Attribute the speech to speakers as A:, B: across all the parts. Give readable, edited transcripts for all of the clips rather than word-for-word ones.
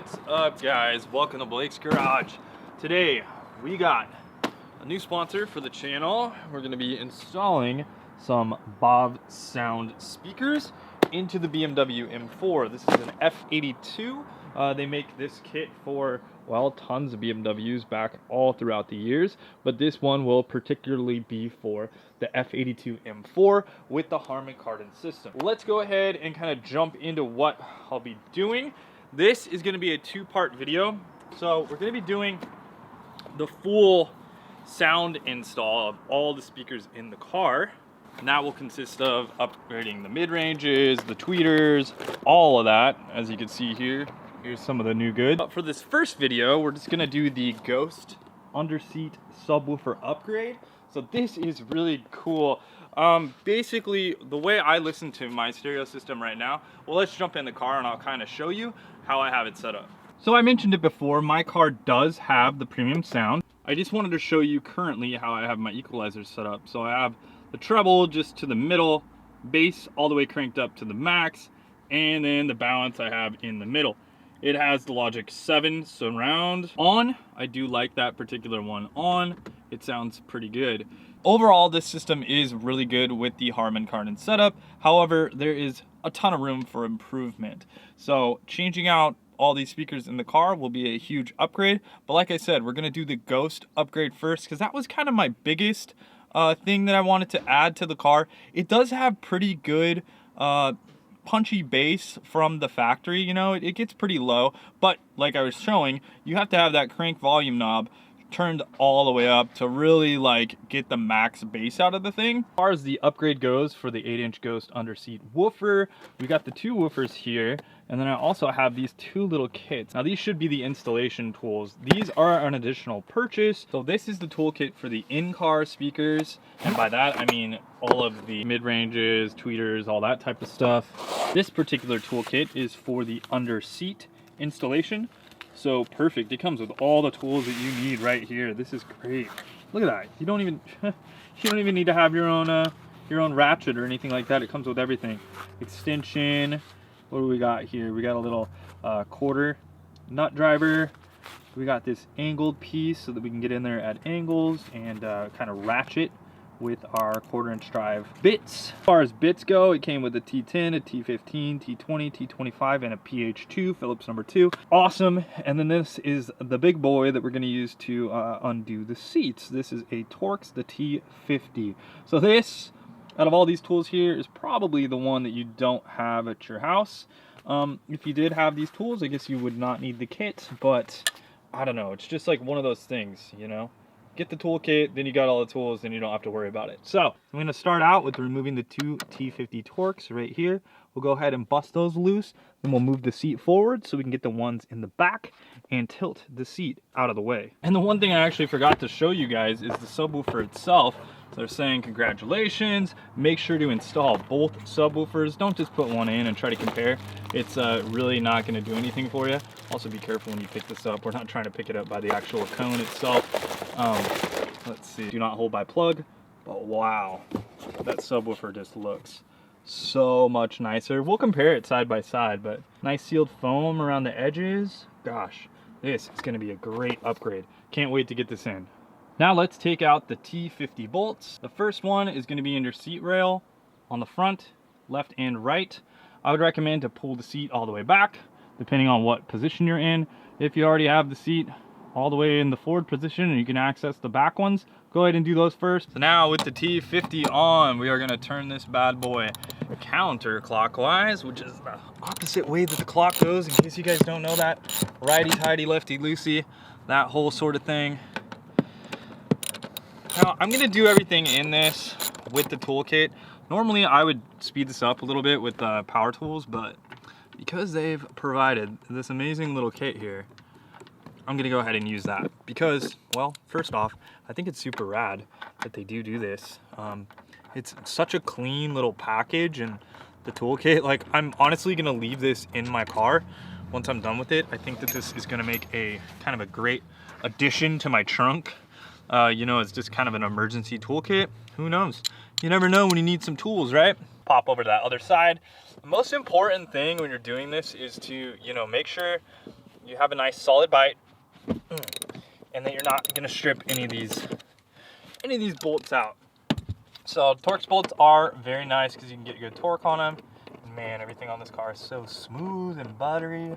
A: What's up, guys? Welcome to Blake's Garage. Today we got a new sponsor for the channel. We're going to be installing some Bavsound speakers into the BMW M4. This is an F82. They make this kit for, well, tons of BMWs back all throughout the years, but this one will particularly be for the F82 M4 with the Harman Kardon system. Let's go ahead and kind of jump into what I'll be doing. This is going to be a two-part video. So we're going to be doing the full sound install of all the speakers in the car. And that will consist of upgrading the mid-ranges, the tweeters, all of that. As you can see here, here's some of the new goods. But for this first video, we're just going to do the Ghost underseat subwoofer upgrade. So this is really cool. Basically, the way I listen to my stereo system right now, well, let's jump in the car and I'll kind of show you how I have it set up. So I mentioned it before, my car does have the premium sound. I just wanted to show you currently how I have my equalizers set up. So I have the treble just to the middle, bass all the way cranked up to the max, and then the balance I have in the middle. It has the Logic 7 surround on. I do like that particular one on. It sounds pretty good. Overall, this system is really good with the Harman Kardon setup. However, there is a ton of room for improvement. So changing out all these speakers in the car will be a huge upgrade. But like I said, we're gonna do the Ghost upgrade first because that was kind of my biggest thing that I wanted to add to the car. It does have pretty good punchy bass from the factory, you know, it gets pretty low, but like I was showing, you have to have that crank volume knob turned all the way up to really like get the max bass out of the thing. As far as the upgrade goes for the 8-inch Ghost underseat woofer, we got the two woofers here, and then I also have these two little kits. Now these should be the installation tools. These are an additional purchase. So this is the toolkit for the in-car speakers, and by that I mean all of the mid-ranges, tweeters, all that type of stuff. This particular toolkit is for the under-seat installation. So perfect, it comes with all the tools that you need right here. This is great. Look at that. You don't even need to have your own ratchet or anything like that. It comes with everything. Extension. What do we got here? We got a little quarter nut driver. We got this angled piece so that we can get in there at angles and kind of ratchet with our 1/4-inch drive bits. As far as bits go, it came with a T10, a T15, T20, T25, and a PH2, Phillips number 2. Awesome. And then this is the big boy that we're going to use to undo the seats. This is a Torx, the T50. So this, out of all these tools here, is probably the one that you don't have at your house. If you did have these tools, I guess you would not need the kit, but I don't know. It's just like one of those things, you know? Get the toolkit, then you got all the tools, then you don't have to worry about it. So I'm going to start out with removing the two T50 Torx right here. We'll go ahead and bust those loose. Then we'll move the seat forward so we can get the ones in the back and tilt the seat out of the way. And the one thing I actually forgot to show you guys is the subwoofer itself. So they're saying congratulations, make sure to install both subwoofers. Don't just put one in and try to compare. It's really not going to do anything for you. Also be careful when you pick this up. We're not trying to pick it up by the actual cone itself. Let's see, do not hold by plug. But wow, that subwoofer just looks so much nicer. We'll compare it side by side, but nice sealed foam around the edges. Gosh, this is going to be a great upgrade. Can't wait to get this in. Now let's take out the T50 bolts. The first one is going to be in your seat rail on the front, left and right. I would recommend to pull the seat all the way back, depending on what position you're in. If you already have the seat all the way in the forward position and you can access the back ones, go ahead and do those first. So now with the T50 on, we are going to turn this bad boy counterclockwise, which is the opposite way that the clock goes, in case you guys don't know that. Righty-tighty, lefty-loosey, that whole sort of thing. Now I'm going to do everything in this with the toolkit. Normally I would speed this up a little bit with power tools, but because they've provided this amazing little kit here, I'm gonna go ahead and use that because, well, first off, I think it's super rad that they do this. It's such a clean little package, and the toolkit, like, I'm honestly gonna leave this in my car once I'm done with it. I think that this is gonna make a kind of a great addition to my trunk. You know, it's just kind of an emergency toolkit. Who knows? You never know when you need some tools, right? Pop over to that other side. The most important thing when you're doing this is to, you know, make sure you have a nice solid bite, and that you're not gonna strip any of these bolts out. So Torx bolts are very nice because you can get good torque on them. Man, everything on this car is so smooth and buttery.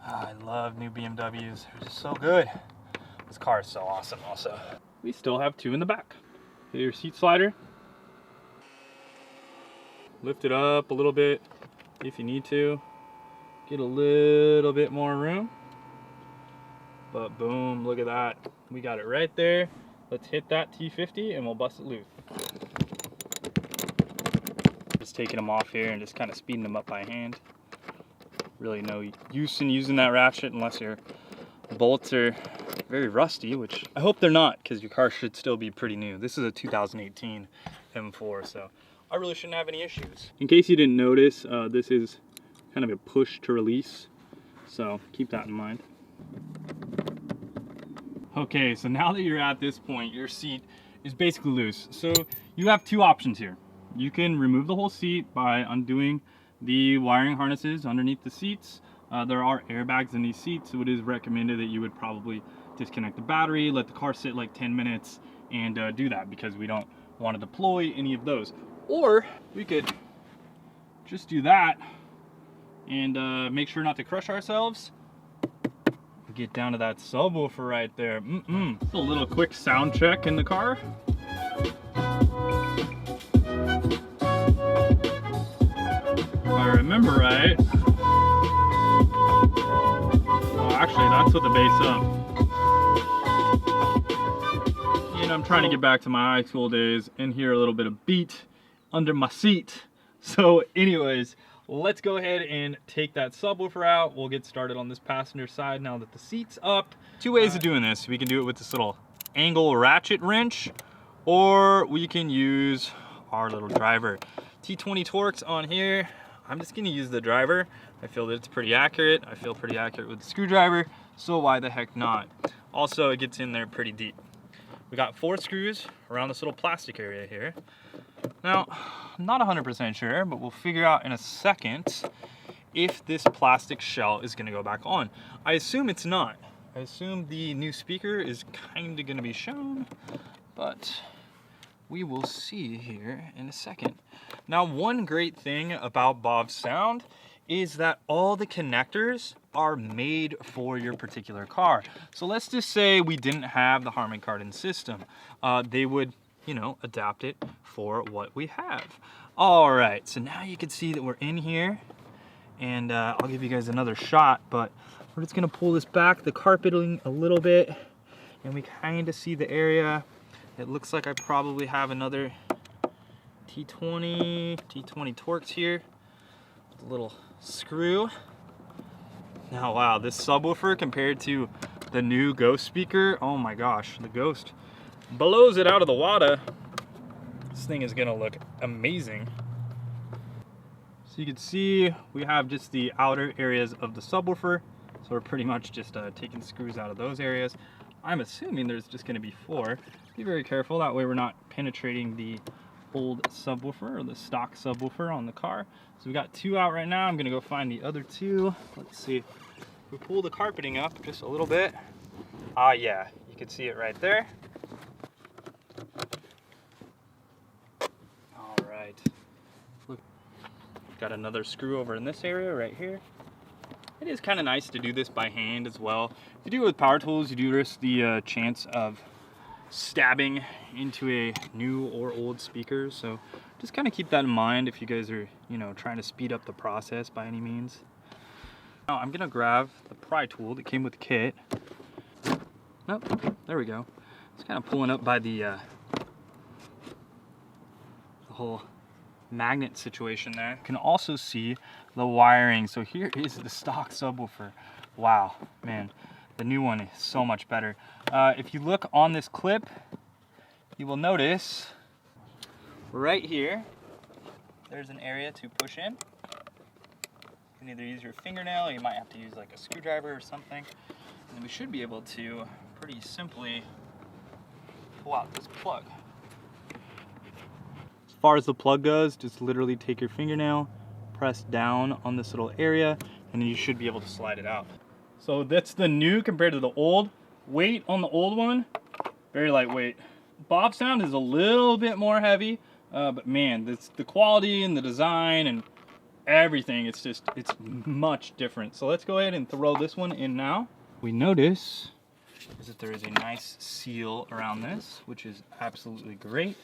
A: I love new BMWs, they're just so good. This car is so awesome also. We still have two in the back. Hit your seat slider. Lift it up a little bit if you need to. Get a little bit more room. But boom, look at that. We got it right there. Let's hit that T50 and we'll bust it loose. Just taking them off here and just kind of speeding them up by hand. Really no use in using that ratchet unless your bolts are very rusty, which I hope they're not, because your car should still be pretty new. This is a 2018 M4, so I really shouldn't have any issues. In case you didn't notice, this is kind of a push to release, so keep that in mind. Okay, so now that you're at this point, your seat is basically loose. So you have two options here. You can remove the whole seat by undoing the wiring harnesses underneath the seats. There are airbags in these seats, so it is recommended that you would probably disconnect the battery, let the car sit like 10 minutes, and do that, because we don't want to deploy any of those. Or we could just do that and make sure not to crush ourselves. Get down to that subwoofer right there. A little quick sound check in the car. If I remember right. Oh, actually, that's with the bass up. And I'm trying to get back to my high school days and hear a little bit of beat under my seat. So anyways, let's go ahead and take that subwoofer out. We'll get started on this passenger side now that the seat's up. Two ways of doing this. We can do it with this little angle ratchet wrench, or we can use our little driver. T20 Torx on here. I'm just gonna use the driver. I feel that it's pretty accurate. I feel pretty accurate with the screwdriver, so why the heck not? Also, it gets in there pretty deep. We got 4 screws around this little plastic area here. Now, I'm not 100% sure, but we'll figure out in a second if this plastic shell is gonna go back on. I assume it's not. I assume the new speaker is kinda gonna be shown, but we will see here in a second. Now, one great thing about Bavsound is that all the connectors are made for your particular car. So let's just say we didn't have the Harman Kardon system. They would, you know, adapt it for what we have. All right, so now you can see that we're in here, and I'll give you guys another shot, but we're just gonna pull this back, the carpeting a little bit, and we kind of see the area. It looks like I probably have another T20 Torx here, with a little screw. Now, wow, this subwoofer compared to the new Ghost speaker, oh my gosh, the Ghost blows it out of the water. This thing is gonna look amazing. So you can see we have just the outer areas of the subwoofer. So we're pretty much just taking screws out of those areas. I'm assuming there's just gonna be 4. Be very careful, that way we're not penetrating the old subwoofer or the stock subwoofer on the car. So we got 2 out right now. I'm gonna go find the other 2. Let's see. If we pull the carpeting up just a little bit. Ah, yeah, you can see it right there. All right. Look, got another screw over in this area right here. It is kind of nice to do this by hand as well. If you do it with power tools, you do risk the chance of stabbing into a new or old speaker, so just kind of keep that in mind if you guys are, you know, trying to speed up the process by any means. Now I'm gonna grab the pry tool that came with the kit. Oh, there we go. It's kind of pulling up by the whole magnet situation there. You can also see the wiring. So here is the stock subwoofer. Wow, man. The new one is so much better. If you look on this clip, you will notice right here, there's an area to push in. You can either use your fingernail, or you might have to use like a screwdriver or something. And then we should be able to pretty simply pull out this plug. As far as the plug goes, just literally take your fingernail, press down on this little area, and then you should be able to slide it out. So that's the new compared to the old. Weight on the old one, very lightweight. Bavsound is a little bit more heavy, but man, the quality and the design and everything, it's much different. So let's go ahead and throw this one in now. We notice is that there is a nice seal around this, which is absolutely great.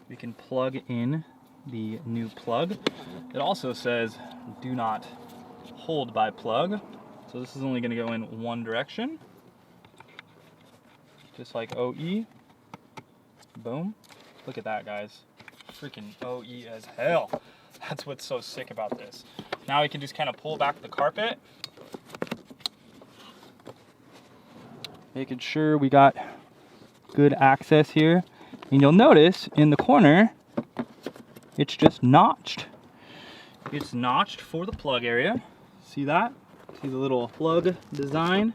A: We can plug in the new plug. It also says do not hold by plug. So this is only going to go in one direction. Just like OE. Boom. Look at that, guys. Freaking OE as hell. That's what's so sick about this. Now we can just kind of pull back the carpet. Making sure we got good access here. And you'll notice in the corner, it's just notched. It's notched for the plug area. See that? See the little plug design?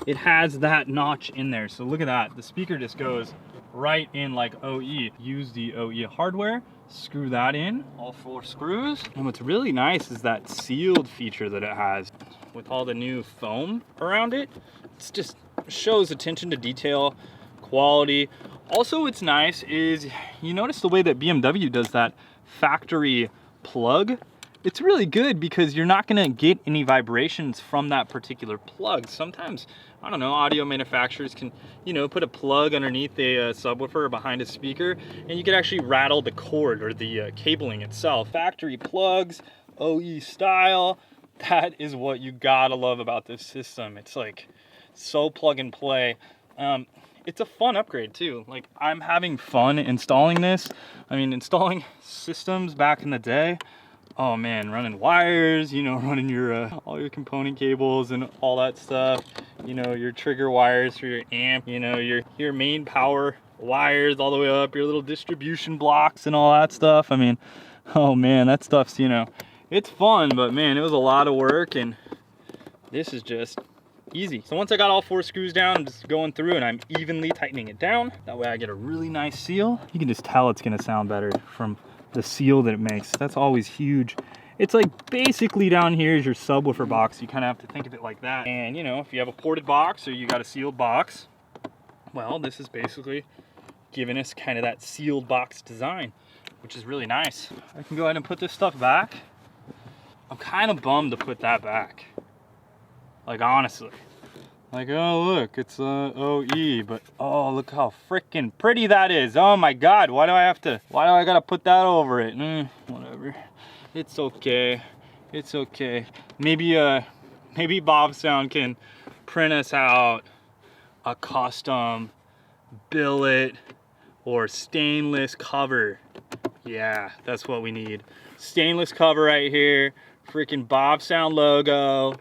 A: It has that notch in there. So look at that. The speaker just goes right in like OE. Use the OE hardware, screw that in, all 4 screws. And what's really nice is that sealed feature that it has with all the new foam around it. It's just shows attention to detail, quality. Also what's nice is you notice the way that BMW does that factory plug. It's really good because you're not gonna get any vibrations from that particular plug. Sometimes, I don't know, audio manufacturers can, you know, put a plug underneath a subwoofer or behind a speaker, and you can actually rattle the cord or the cabling itself. Factory plugs, OE style, that is what you gotta love about this system. It's like so plug and play. It's a fun upgrade too. Like, I'm having fun installing this. I mean, installing systems back in the day, oh man, running wires, you know, running your all your component cables and all that stuff, you know, your trigger wires for your amp, you know, your main power wires all the way up, your little distribution blocks and all that stuff. I mean, oh man, that stuff's, you know, it's fun, but man, it was a lot of work, and this is just easy. So once I got all 4 screws down, I'm just going through and I'm evenly tightening it down. That way I get a really nice seal. You can just tell it's gonna sound better from the seal that it makes. That's always huge. It's like basically down here is your subwoofer box. You kind of have to think of it like that. And you know, if you have a ported box or you got a sealed box, well, this is basically giving us kind of that sealed box design, which is really nice. I can go ahead and put this stuff back. I'm kind of bummed to put that back. Like, honestly. Like, oh look, it's OE, but oh, look how freaking pretty that is. Oh my God, why do I gotta put that over it? Whatever, it's okay, it's okay. Maybe Bavsound can print us out a custom billet or stainless cover. Yeah, that's what we need. Stainless cover right here, freaking Bavsound logo.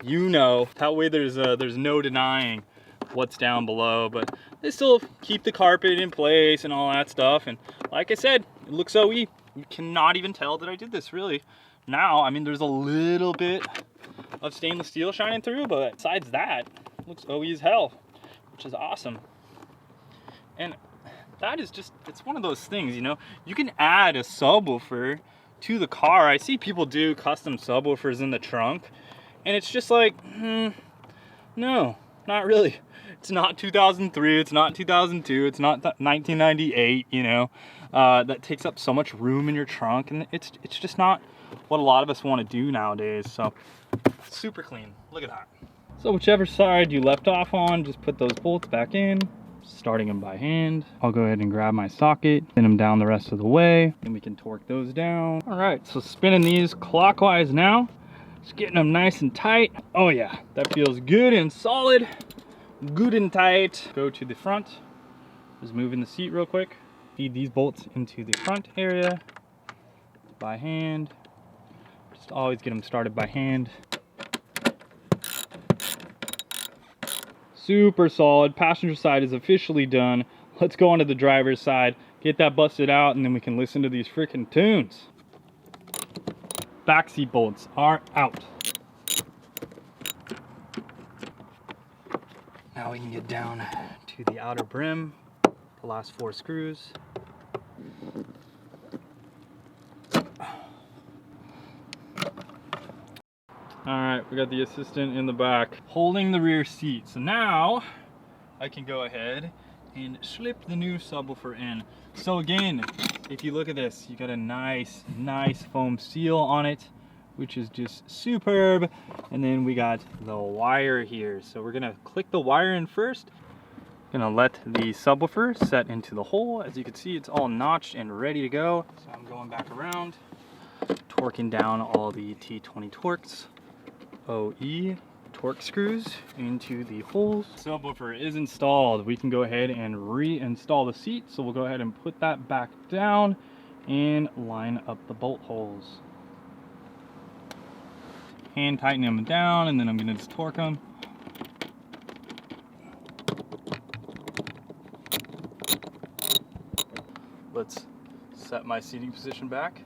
A: You know, that way there's no denying what's down below, but they still keep the carpet in place and all that stuff. And like I said, it looks OE. You cannot even tell that I did this, really. Now, I mean, there's a little bit of stainless steel shining through, but besides that, it looks OE as hell, which is awesome. And that is just, it's one of those things, you know, you can add a subwoofer to the car. I see people do custom subwoofers in the trunk, and it's just like, no, not really. It's not 2003, it's not 2002, it's not 1998, you know. That takes up so much room in your trunk, and it's just not what a lot of us want to do nowadays. So, super clean, look at that. So whichever side you left off on, just put those bolts back in, starting them by hand. I'll go ahead and grab my socket, spin them down the rest of the way, and we can torque those down. All right, so spinning these clockwise now. Just getting them nice and tight. Oh yeah, that feels good and solid. Good and tight. Go to the front. Just moving the seat real quick. Feed these bolts into the front area by hand. Just always get them started by hand. Super solid. Passenger side is officially done. Let's go onto the driver's side, get that busted out, and then we can listen to these freaking tunes. Backseat bolts are out. Now we can get down to the outer brim, the last 4 screws. All right, we got the assistant in the back holding the rear seat. So now I can go ahead and slip the new subwoofer in. So again, if you look at this, you got a nice foam seal on it, which is just superb. And then we got the wire here. So we're gonna click the wire in first. Gonna let the subwoofer set into the hole. As you can see, it's all notched and ready to go. So I'm going back around, torquing down all the T20 Torx OE torque screws into the holes. Subwoofer is installed. We can go ahead and reinstall the seat. So we'll go ahead and put that back down and line up the bolt holes. Hand tighten them down, and then I'm gonna just torque them. Let's set my seating position back.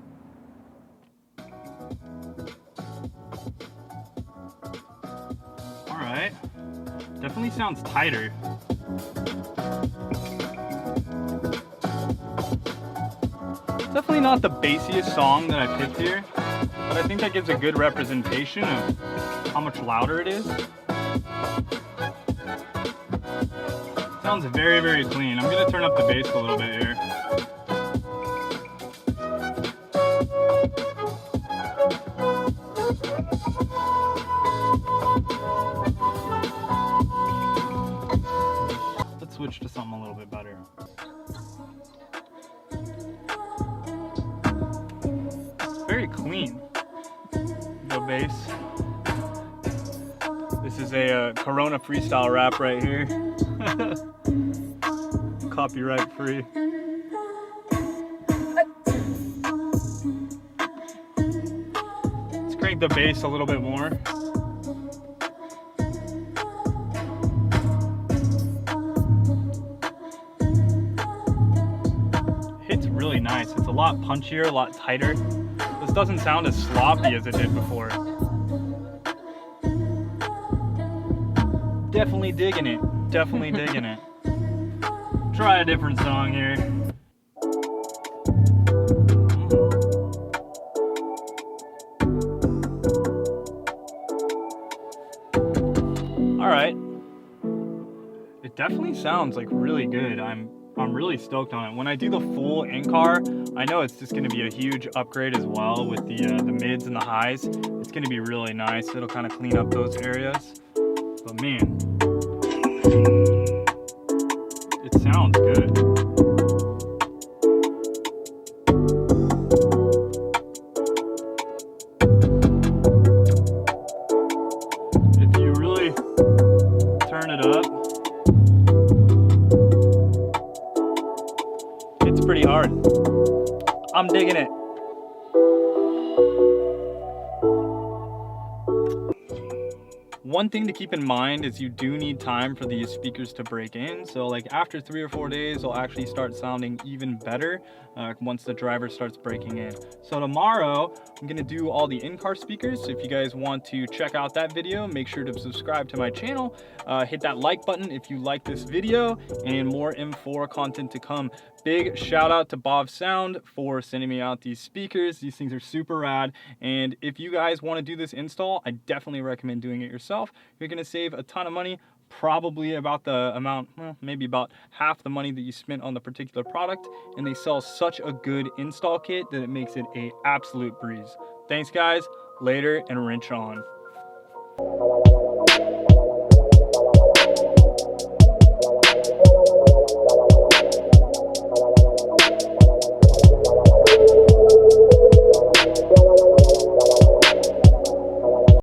A: All right, definitely sounds tighter. Definitely not the bassiest song that I picked here, but I think that gives a good representation of how much louder it is. Sounds very clean. I'm gonna turn up the bass a little bit here. Let's switch to something a little bit better. Very clean, the bass. This is a Corona freestyle rap right here. Copyright free. Let's crank the bass a little bit more. It's really nice. It's a lot punchier, a lot tighter. This doesn't sound as sloppy as it did before. Definitely digging it. Definitely digging it. Try a different song here. All right. It definitely sounds like really good. I'm really stoked on it. When I do the full in-car, I know it's just going to be a huge upgrade as well with the mids and the highs. It's going to be really nice. It'll kind of clean up those areas. But man, it sounds good. If you really turn it up, it's pretty hard. I'm digging it. One thing to keep in mind is you do need time for these speakers to break in. So like after 3 or 4 days, they'll actually start sounding even better once the driver starts breaking in. So tomorrow, I'm gonna do all the in-car speakers. So if you guys want to check out that video, make sure to subscribe to my channel. Hit that like button if you like this video, and more M4 content to come. Big shout out to Bavsound for sending me out these speakers. These things are super rad. And if you guys want to do this install, I definitely recommend doing it yourself. You're going to save a ton of money, probably about the amount, well, maybe about half the money that you spent on the particular product. And they sell such a good install kit that it makes it an absolute breeze. Thanks guys, later, and wrench on.